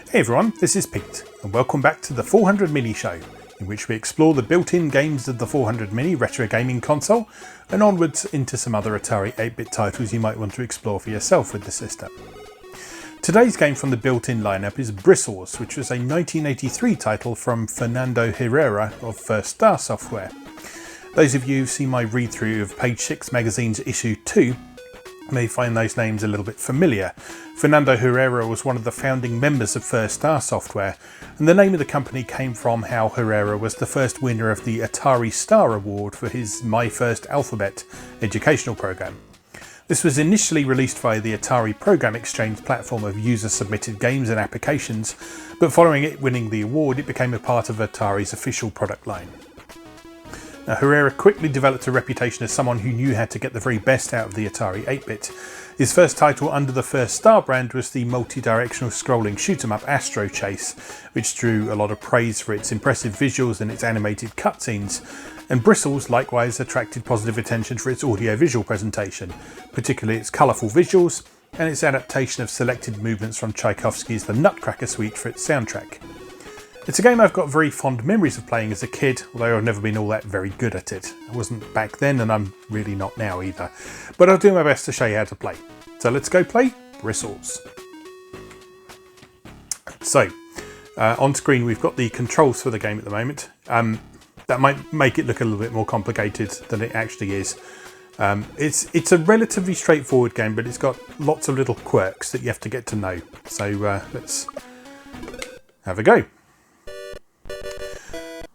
Hey everyone, this is Pete, and welcome back to the 400 Mini Show, in which we explore the built-in games of the 400 Mini retro gaming console, and onwards into some other Atari 8-bit titles you might want to explore for yourself with the system. Today's game from the built-in lineup is Bristles, which was a 1983 title from Fernando Herrera of First Star Software. Those of you who've seen my read-through of Page 6 magazine's issue 2 may find those names a little bit familiar. Fernando Herrera was one of the founding members of First Star Software, and the name of the company came from how Herrera was the first winner of the Atari Star Award for his My First Alphabet educational program. This was initially released via the Atari Program Exchange platform of user-submitted games and applications, but following it winning the award, it became a part of Atari's official product line. Now, Herrera quickly developed a reputation as someone who knew how to get the very best out of the Atari 8-bit. His first title under the First Star brand was the multidirectional scrolling shoot-'em-up Astro Chase, which drew a lot of praise for its impressive visuals and its animated cutscenes. And Bristles likewise attracted positive attention for its audio-visual presentation, particularly its colourful visuals and its adaptation of selected movements from Tchaikovsky's The Nutcracker Suite for its soundtrack. It's a game I've got very fond memories of playing as a kid, although I've never been all that very good at it. I wasn't back then, and I'm really not now either. But I'll do my best to show you how to play. So let's go play Bristles. So, on screen we've got the controls for the game at the moment. That might make it look a little bit more complicated than it actually is. It's a relatively straightforward game, but it's got lots of little quirks that you have to get to know. So let's have a go.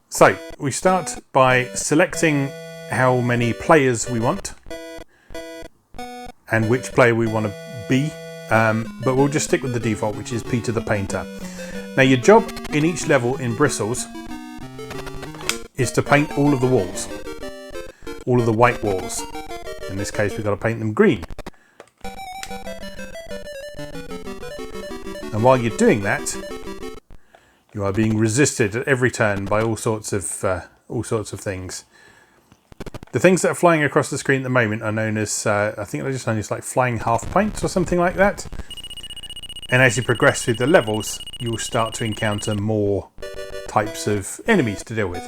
So we start by selecting how many players we want and which player we want to be, but we'll just stick with the default, which is Peter the Painter. Now your job in each level in Bristles is to paint all of the walls, all of the white walls. In this case we've got to paint them green. And while you're doing that, you are being resisted at every turn by all sorts of things. The things that are flying across the screen at the moment are known as, I think they're just known as like flying Halfpoints or something like that. And as you progress through the levels, you will start to encounter more types of enemies to deal with.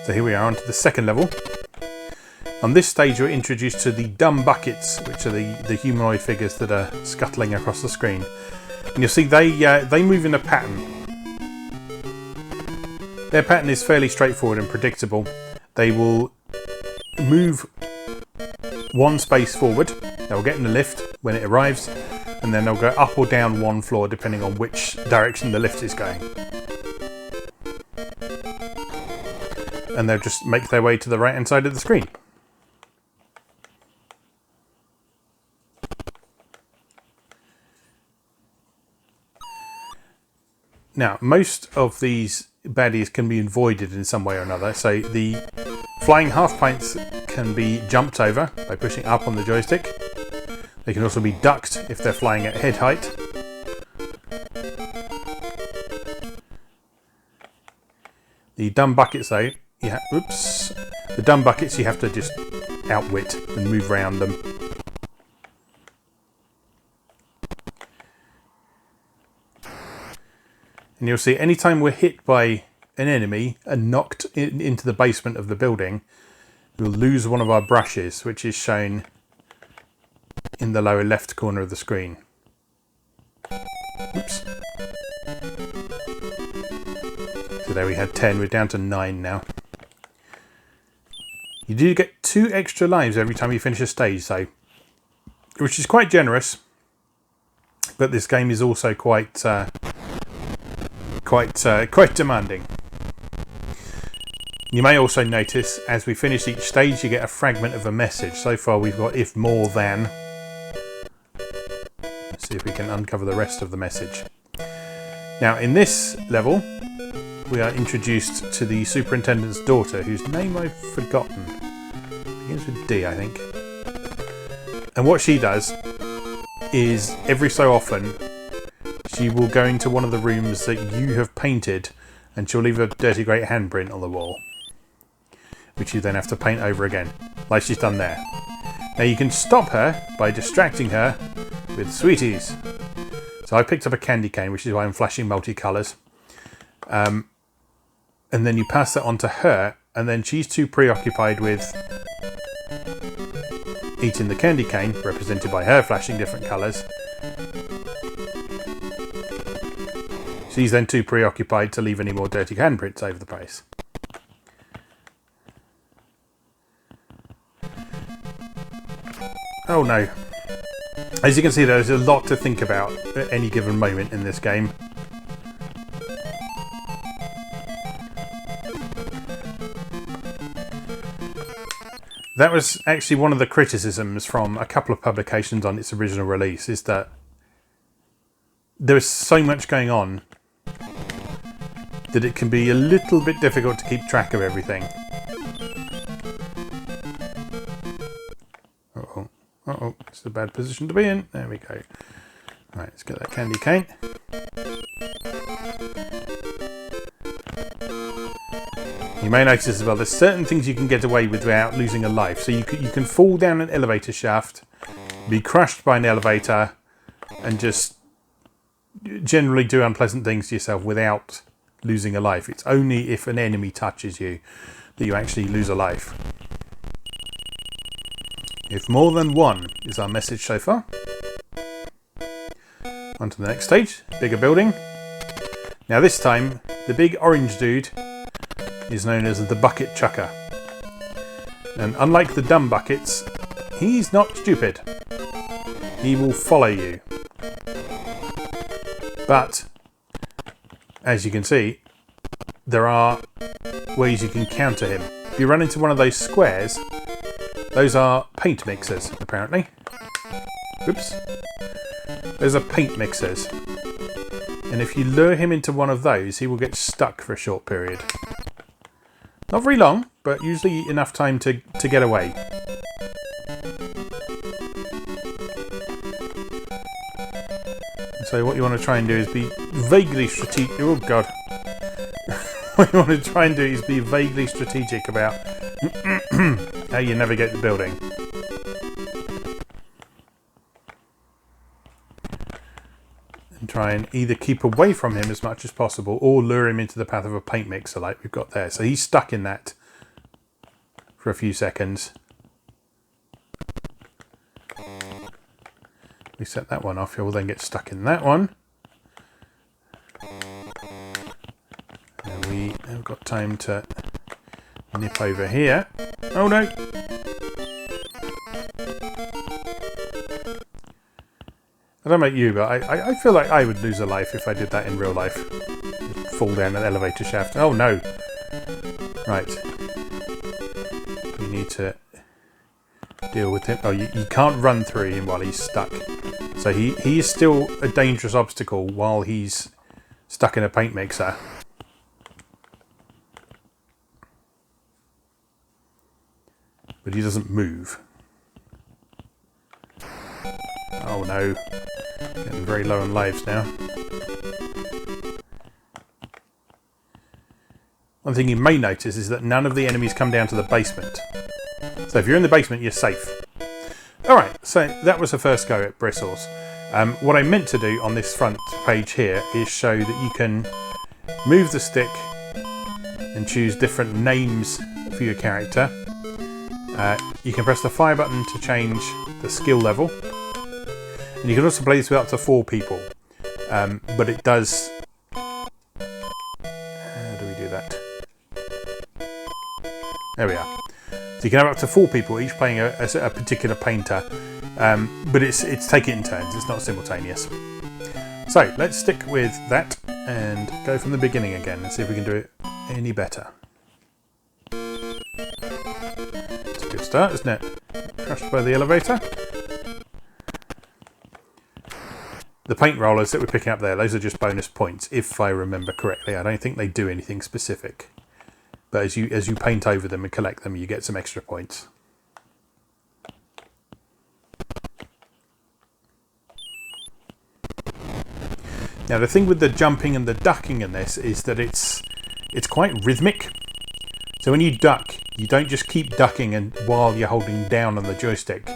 So here we are onto the second level. On this stage you're introduced to the dumb buckets, which are the humanoid figures that are scuttling across the screen. And you'll see they move in a pattern. Their pattern is fairly straightforward and predictable. They will move one space forward. They'll get in the lift when it arrives, and then they'll go up or down one floor depending on which direction the lift is going. And they'll just make their way to the right hand side of the screen. Now, most of these baddies can be avoided in some way or another. So the flying half-pints can be jumped over by pushing up on the joystick. They can also be ducked if they're flying at head height. The dumb buckets though, the dumb buckets you have to just outwit and move around them. And you'll see anytime we're hit by an enemy and knocked into the basement of the building, we'll lose one of our brushes, which is shown in the lower left corner of the screen. Oops. So there we had 10, we're down to 9 now. You do get 2 extra lives every time you finish a stage though, which is quite generous, but this game is also quite demanding. You may also notice as we finish each stage you get a fragment of a message. So far we've got if more than. Let's see if we can uncover the rest of the message. Now in this level we are introduced to the superintendent's daughter, whose name I've forgotten. Begins with D, I think. And what she does is every so often she will go into one of the rooms that you have painted and she'll leave a dirty great handprint on the wall, which you then have to paint over again, like she's done there. Now you can stop her by distracting her with sweeties. So So I picked up a candy cane, which is why I'm flashing multicolours. And then you pass that on to her, and then she's too preoccupied with eating the candy cane, represented by her flashing different colours. She's then too preoccupied to leave any more dirty handprints over the place. Oh no. As you can see, there's a lot to think about at any given moment in this game. That was actually one of the criticisms from a couple of publications on its original release, is that there is so much going on that it can be a little bit difficult to keep track of everything. Uh-oh. Uh-oh, it's a bad position to be in. There we go. Right, let's get that candy cane. You may notice as well, there's certain things you can get away with without losing a life. So you can fall down an elevator shaft, be crushed by an elevator, and just generally do unpleasant things to yourself without losing a life. It's only if an enemy touches you that you actually lose a life. If more than one is our message so far. On to the next stage, bigger building. Now this time, the big orange dude is known as the bucket chucker. And unlike the dumb buckets, he's not stupid. He will follow you. But, as you can see, there are ways you can counter him. If you run into one of those squares, those are paint mixers, apparently. Oops. Those are paint mixers. And if you lure him into one of those, he will get stuck for a short period. Not very long, but usually enough time to get away. So what you want to try and do is be vaguely strategic. Oh god. What you want to try and do is be vaguely strategic about how you navigate the building. And try and either keep away from him as much as possible or lure him into the path of a paint mixer like we've got there. So he's stuck in that for a few seconds. We set that one off, he'll then get stuck in that one. And we have got time to nip over here. Oh no! I don't know about you, but I feel like I would lose a life if I did that in real life. Fall down an elevator shaft. Oh no! Right. We need to deal with him. Oh, you can't run through him while he's stuck. So he is still a dangerous obstacle while he's stuck in a paint mixer. But he doesn't move. Oh no. Getting very low on lives now. One thing you may notice is that none of the enemies come down to the basement. So if you're in the basement, you're safe. Alright, so that was the first go at Bristles. What I meant to do on this front page here is show that you can move the stick and choose different names for your character. You can press the fire button to change the skill level. And you can also play this with up to 4 people. But it does... How do we do that? There we are. So you can have up to 4 people, each playing a particular painter. But it's take it in turns, it's not simultaneous. So let's stick with that and go from the beginning again and see if we can do it any better. It's a good start, isn't it? Crushed by the elevator. The paint rollers that we're picking up there, those are just bonus points, if I remember correctly. I don't think they do anything specific. But as you paint over them and collect them, you get some extra points. Now the thing with the jumping and the ducking in this is that it's quite rhythmic. So when you duck, you don't just keep ducking and while you're holding down on the joystick.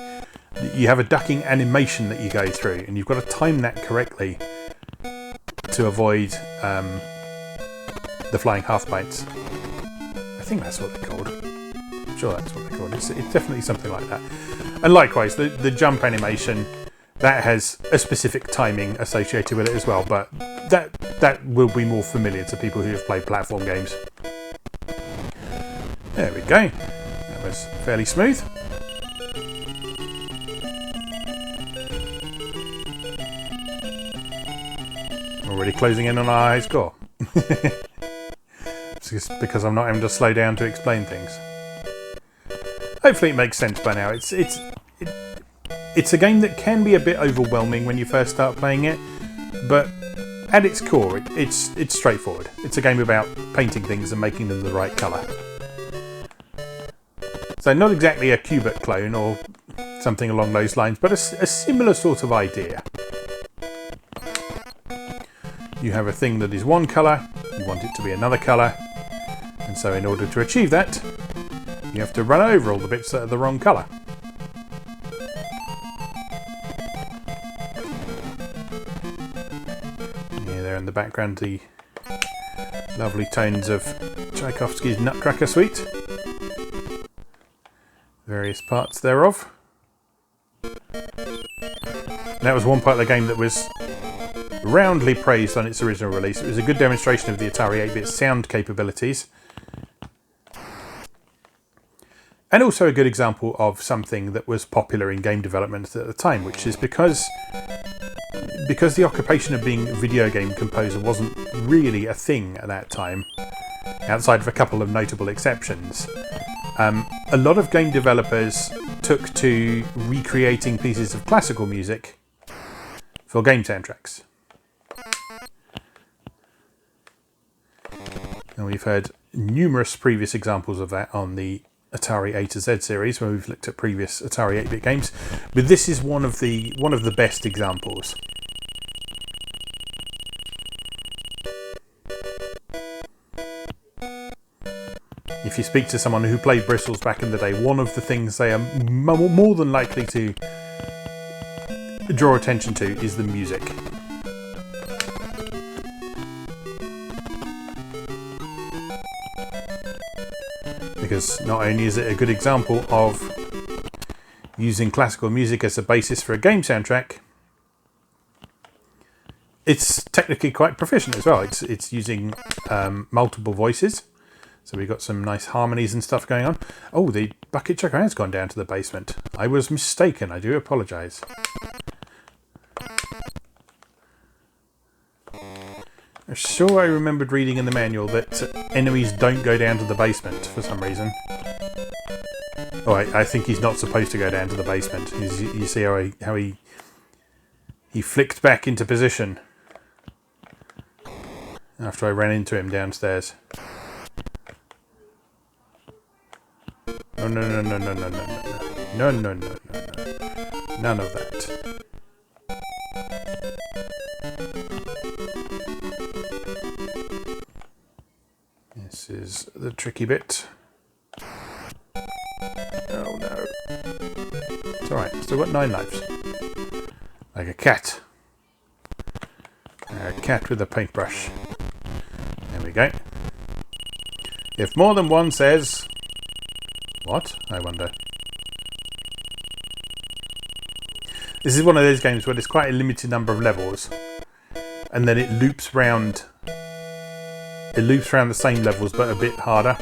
You have a ducking animation that you go through, and you've got to time that correctly to avoid the flying Halfpoints. I think that's what they're called. I'm sure that's what they're called. It's definitely something like that. And likewise, the jump animation, that has a specific timing associated with it as well, but that will be more familiar to people who have played platform games. There we go. That was fairly smooth. Already closing in on our high score. It's just because I'm not having to slow down to explain things. Hopefully it makes sense by now. It's a game that can be a bit overwhelming when you first start playing it, but at its core, it's straightforward. It's a game about painting things and making them the right colour. So not exactly a Cubit clone or something along those lines, but a similar sort of idea. You have a thing that is one colour, you want it to be another colour, and so in order to achieve that, you have to run over all the bits that are the wrong colour. Yeah, there in the background, the lovely tones of Tchaikovsky's Nutcracker Suite. Various parts thereof. That was one part of the game that was roundly praised on its original release. It was a good demonstration of the Atari 8-bit sound capabilities. And also a good example of something that was popular in game development at the time, which is because the occupation of being a video game composer wasn't really a thing at that time, outside of a couple of notable exceptions. A lot of game developers took to recreating pieces of classical music for game soundtracks. And we've heard numerous previous examples of that on the Atari A to Z series, where we've looked at previous Atari 8-bit games, but this is one of the best examples. If you speak to someone who played Bristles back in the day, one of the things they are more than likely to draw attention to is the music. Because not only is it a good example of using classical music as a basis for a game soundtrack, it's technically quite proficient as well. It's using multiple voices, so we've got some nice harmonies and stuff going on. Oh, the bucket chucker has gone down to the basement. I was mistaken. I do apologise. I'm sure I remembered reading in the manual that enemies don't go down to the basement for some reason. Oh, I think he's not supposed to go down to the basement. You see how he flicked back into position after I ran into him downstairs. No, no, no, no, no, no, no, no, no, no, no, no, no. None of that. This is the tricky bit. Oh no. It's alright, still got 9 lives. Like a cat. A cat with a paintbrush. There we go. If more than one says... What? I wonder. This is one of those games where there's quite a limited number of levels. And then it loops round... It loops around the same levels, but a bit harder.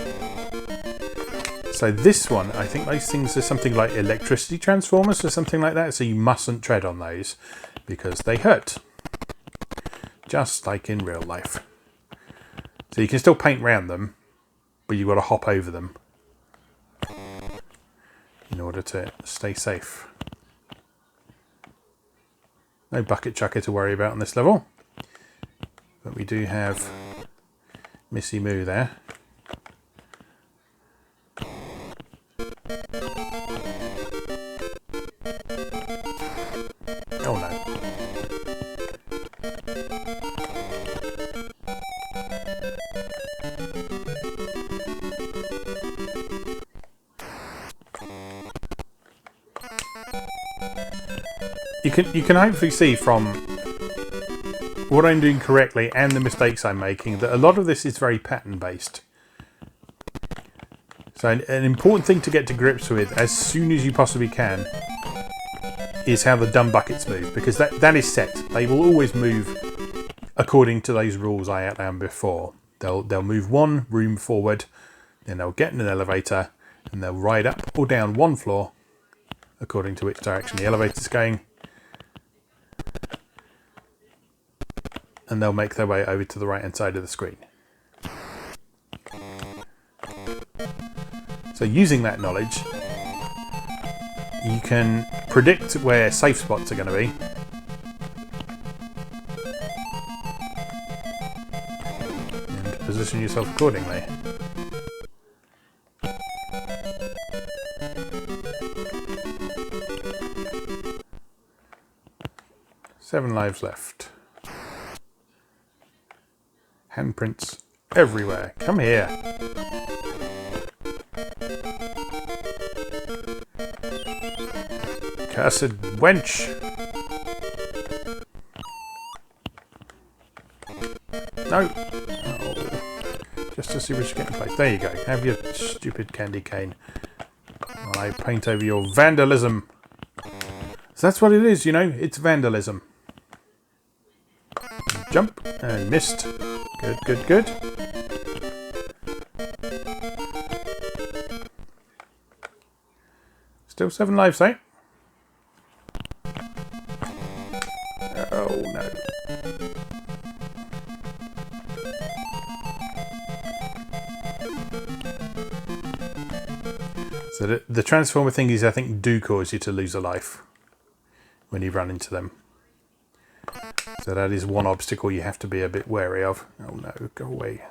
So this one, I think those things are something like electricity transformers or something like that. So you mustn't tread on those because they hurt. Just like in real life. So you can still paint around them, but you've got to hop over them in order to stay safe. No bucket chucker to worry about on this level. But we do have Missy Moo there. Oh no. You can hopefully see from what I'm doing correctly and the mistakes I'm making, that a lot of this is very pattern based. So an important thing to get to grips with as soon as you possibly can is how the dumb buckets move, because that is set. They will always move according to those rules I outlined before. They'll move one room forward, then they'll get in an elevator, and they'll ride up or down one floor according to which direction the elevator's going. And they'll make their way over to the right hand side of the screen. So using that knowledge, you can predict where safe spots are going to be. And position yourself accordingly. Seven lives left. Handprints everywhere. Come here. Cursed wench. No. Oh. Just to see which you get in place. There you go. Have your stupid candy cane while I paint over your vandalism. So that's what it is, you know. It's vandalism. Jump and missed. Good, good, good. Still 7 lives, eh? Oh no. So the transformer thingies, I think, do cause you to lose a life when you run into them. So that is one obstacle you have to be a bit wary of. Oh no, go away.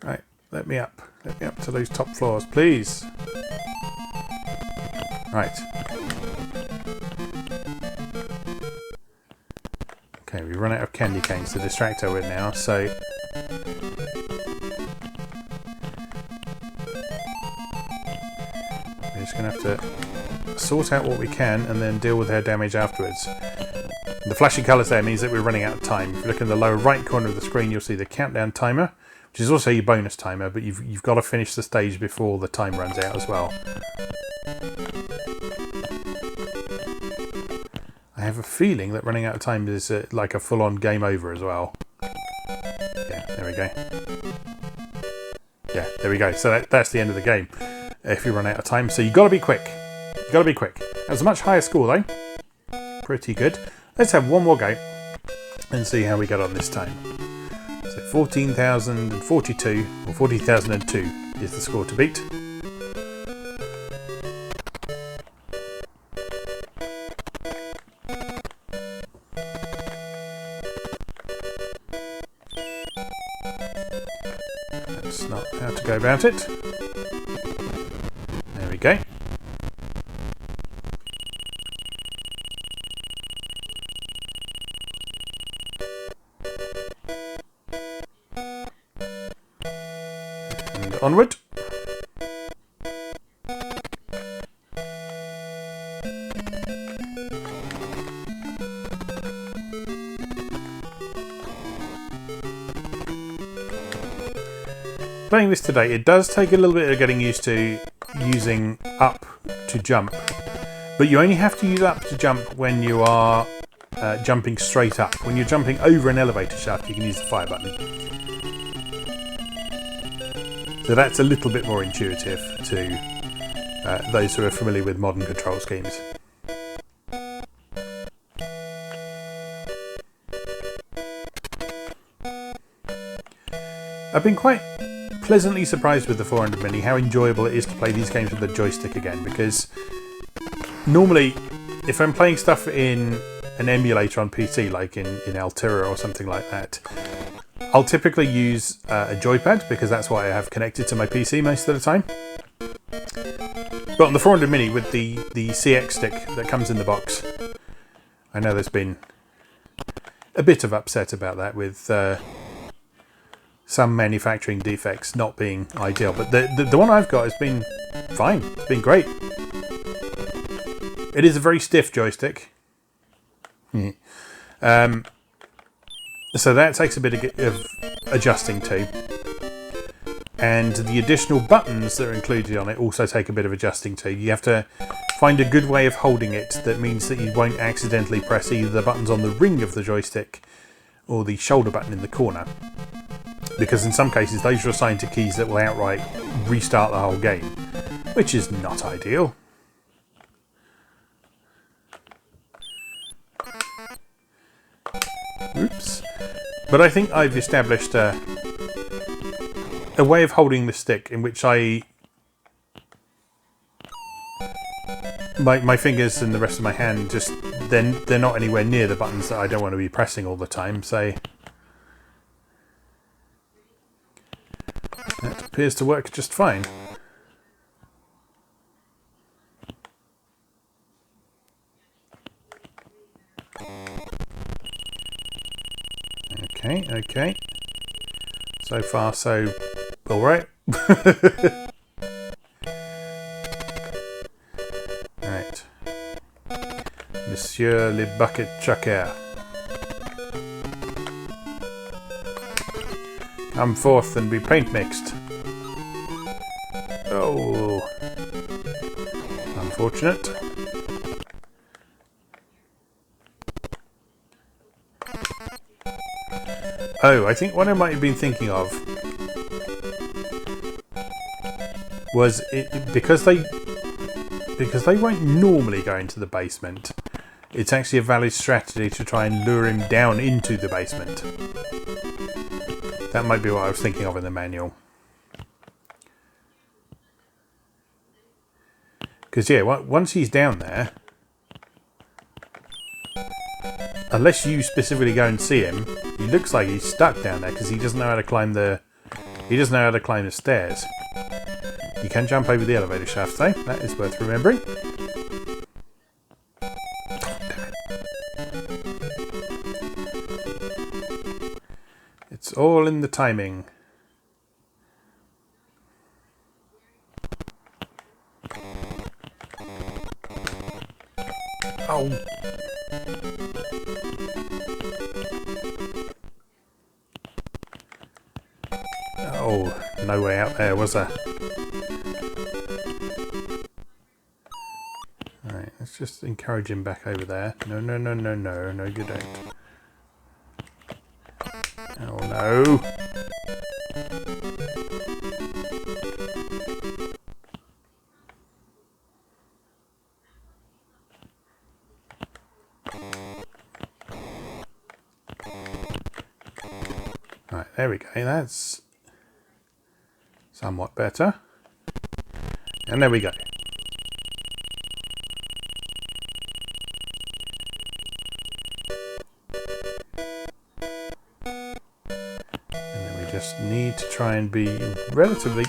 Right, let me up. Let me up to those top floors, please. Right. Okay, we run out of candy canes to distract her with now, so we're just going to have to sort out what we can and then deal with her damage afterwards. The flashing colours there means that we're running out of time. If you look in the lower right corner of the screen, you'll see the countdown timer, which is also your bonus timer, but you've got to finish the stage before the time runs out as well. I have a feeling that running out of time is like a full-on game over as well. Yeah, there we go. Yeah, there we go. So that's the end of the game if you run out of time. So you've got to be quick. You've got to be quick. That was a much higher score though. Pretty good. Let's have one more go and see how we get on this time. So 14,042 or 40,002 is the score to beat. That's not how to go about it. There we go. And onward. Playing this today, it does take a little bit of getting used to using up to jump, but you only have to use up to jump when you are jumping straight up. When you're jumping over an elevator shaft, you can use the fire button. So that's a little bit more intuitive to those who are familiar with modern control schemes. I've been quite pleasantly surprised with the 400 Mini how enjoyable it is to play these games with a joystick again, because normally if I'm playing stuff in an emulator on PC like in Altera or something like that, I'll typically use a joypad because that's what I have connected to my PC most of the time. But on the 400 Mini with the CX stick that comes in the box, I know there's been a bit of upset about that with some manufacturing defects not being ideal. But the one I've got has been fine. It's been great. It is a very stiff joystick. So that takes a bit of adjusting to. And the additional buttons that are included on it also take a bit of adjusting to. You have to find a good way of holding it that means that you won't accidentally press either the buttons on the ring of the joystick or the shoulder button in the corner. Because in some cases those are assigned to keys that will outright restart the whole game, which is not ideal. Oops. But I think I've established a way of holding the stick in which my fingers and the rest of my hand just they're not anywhere near the buttons that I don't want to be pressing all the time. So that appears to work just fine. Okay. So far, so all right. Right, Monsieur le Bucket Chucker, come forth and be paint mixed. Oh, unfortunate. Oh, I think what I might have been thinking of was because they won't normally go into the basement. It's actually a valid strategy to try and lure him down into the basement. That might be what I was thinking of in the manual. Because yeah, once he's down there, unless you specifically go and see him, he looks like he's stuck down there because he doesn't know how to climb the stairs. You can jump over the elevator shaft though, that is worth remembering. It's all in the timing. Oh. Oh, no way out there, was there? Alright, let's just encourage him back over there. No, you don't. Oh no! Right, there we go. That's somewhat better. And there we go. Just need to try and be relatively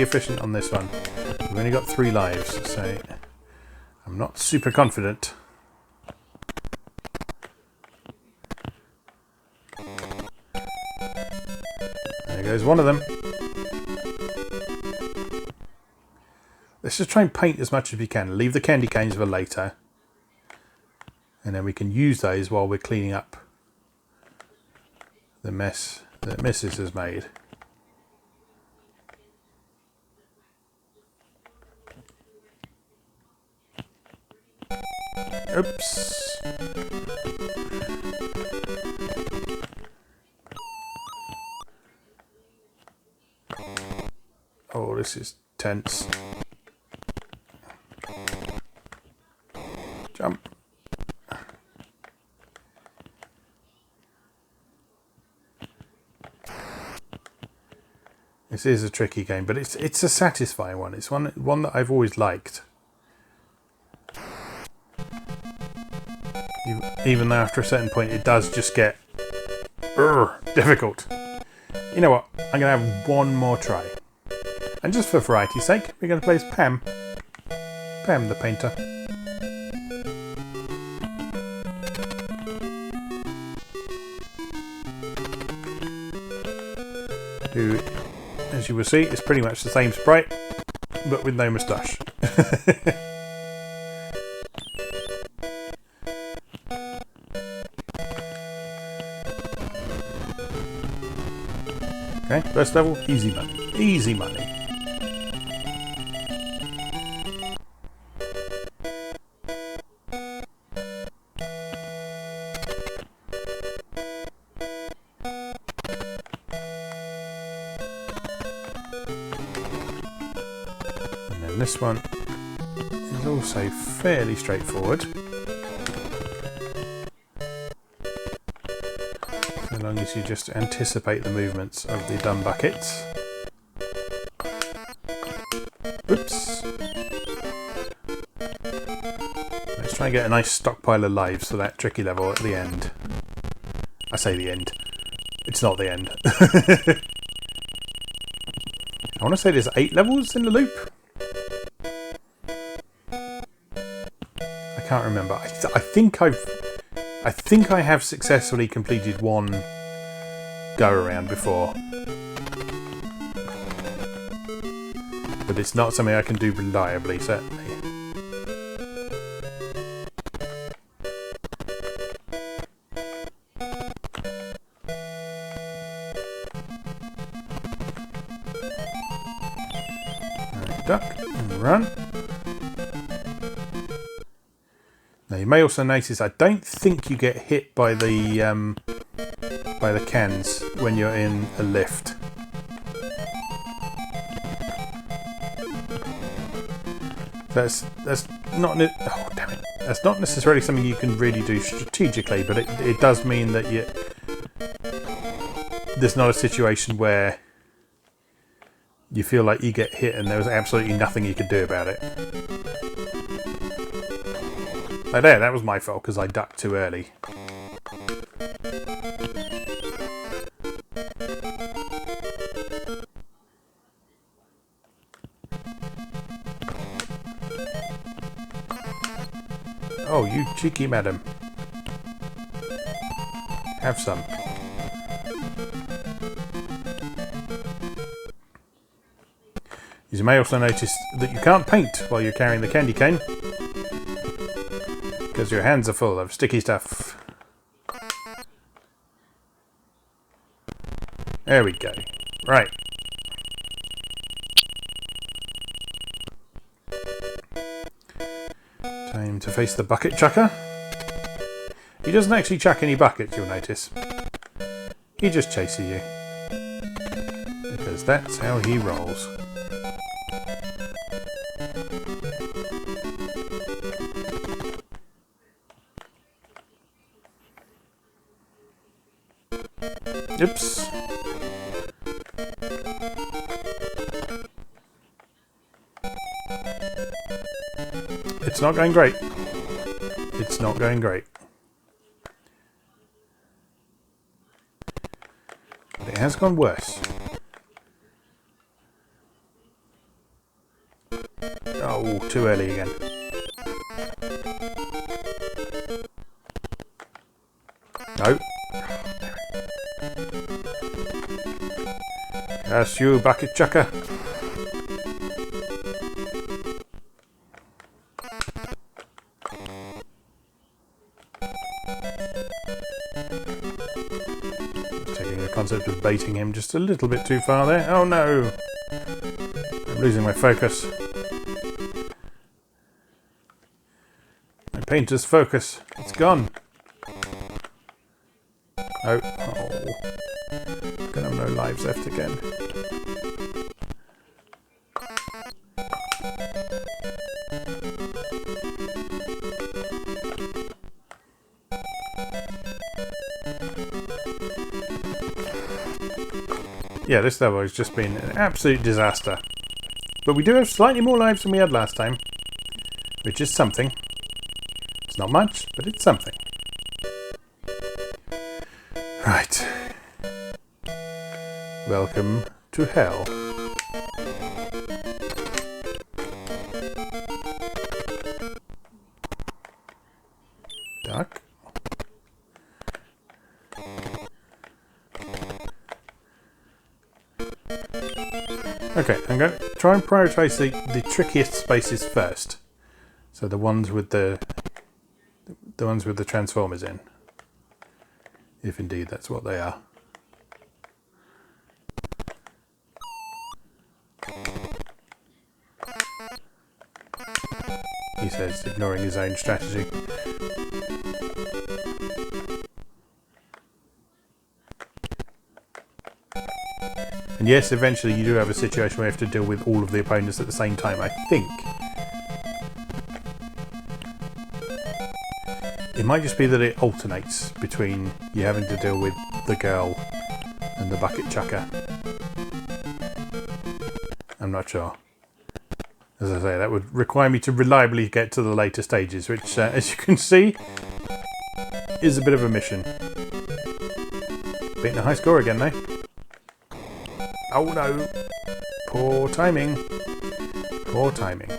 efficient on this one. We've only got 3 lives, so I'm not super confident. There goes one of them. Let's just try and paint as much as we can. Leave the candy canes for later. And then we can use those while we're cleaning up the mess that Mrs. has made. Oops. Oh, this is tense. Jump. This is a tricky game, but it's a satisfying one. It's one that I've always liked. Even though after a certain point it does just get difficult. You know what? I'm going to have one more try. And just for variety's sake, we're going to play as Pam. Pam the Painter. who, as you will see, is pretty much the same sprite, but with no moustache. Okay, first level, easy money. Easy money. And then this one is also fairly straightforward. As long as you just anticipate the movements of the dumb buckets. Oops. Let's try and get a nice stockpile of lives for that tricky level at the end. I say the end. It's not the end. I want to say there's 8 levels in the loop. I can't remember. I think I have successfully completed one go around before, but it's not something I can do reliably, certainly. Right, duck and run. Now you may also notice I don't think you get hit by the cans when you're in a lift. That's not oh damn it. That's not necessarily something you can really do strategically, but it does mean that there's not a situation where you feel like you get hit and there was absolutely nothing you could do about it. Oh, there, that was my fault because I ducked too early. Oh, you cheeky madam. Have some. You may also notice that you can't paint while you're carrying the candy cane, because your hands are full of sticky stuff. There we go. Right. Time to face the bucket chucker. He doesn't actually chuck any buckets, you'll notice. He just chases you. Because that's how he rolls. Oops. It's not going great. It's not going great. But it has gone worse. Oh, too early again. No. That's you, bucket chucker. Taking the concept of baiting him just a little bit too far there. Oh no! I'm losing my focus. My painter's focus. It's gone. Oh. Gonna have no lives left again. Yeah, this level has just been an absolute disaster. But we do have slightly more lives than we had last time, which is something. It's not much, but it's something. Right. Welcome to hell. Duck. Okay, I'm going to try and prioritise the trickiest spaces first. So the ones with the transformers in, if indeed that's what they are. He says, ignoring his own strategy. And yes, eventually you do have a situation where you have to deal with all of the opponents at the same time, I think. It might just be that it alternates between you having to deal with the girl and the bucket chucker. I'm not sure. As I say, that would require me to reliably get to the later stages, which, as you can see, is a bit of a mission. Beating a high score again, though. Oh no! Poor timing. Poor timing.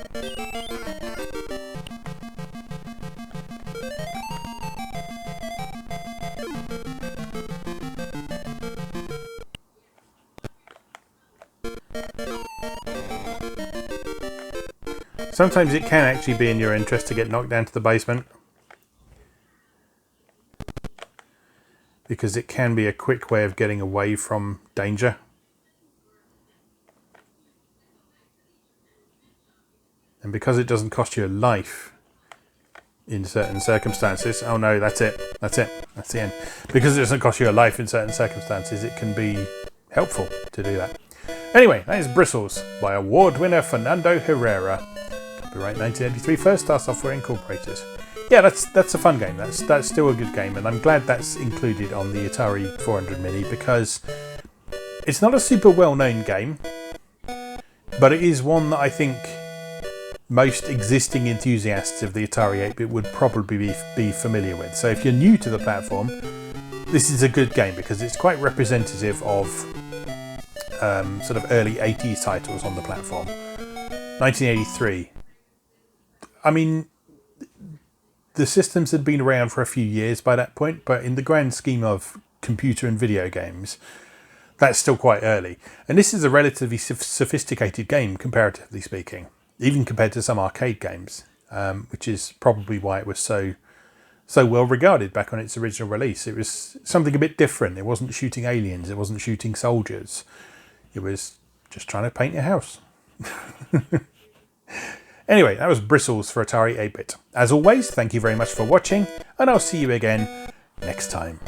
Sometimes it can actually be in your interest to get knocked down to the basement, because it can be a quick way of getting away from danger. And because it doesn't cost you a life in certain circumstances, oh no, that's it, that's the end. Because it doesn't cost you a life in certain circumstances, it can be helpful to do that. Anyway, that is Bristles by award winner Fernando Herrera. Copyright 1983, First Star Software Incorporated. Yeah, that's a fun game. That's still a good game, and I'm glad that's included on the Atari 400 Mini, because it's not a super well-known game, but it is one that I think most existing enthusiasts of the Atari 8-bit would probably be familiar with. So if you're new to the platform, this is a good game because it's quite representative of sort of early 80s titles on the platform. 1983. I mean, the systems had been around for a few years by that point, but in the grand scheme of computer and video games, that's still quite early. And this is a relatively sophisticated game, comparatively speaking, even compared to some arcade games, which is probably why it was so well regarded back on its original release. It was something a bit different. It wasn't shooting aliens, it wasn't shooting soldiers. It was just trying to paint your house. Anyway, that was Bristles for Atari 8-bit. As always, thank you very much for watching, and I'll see you again next time.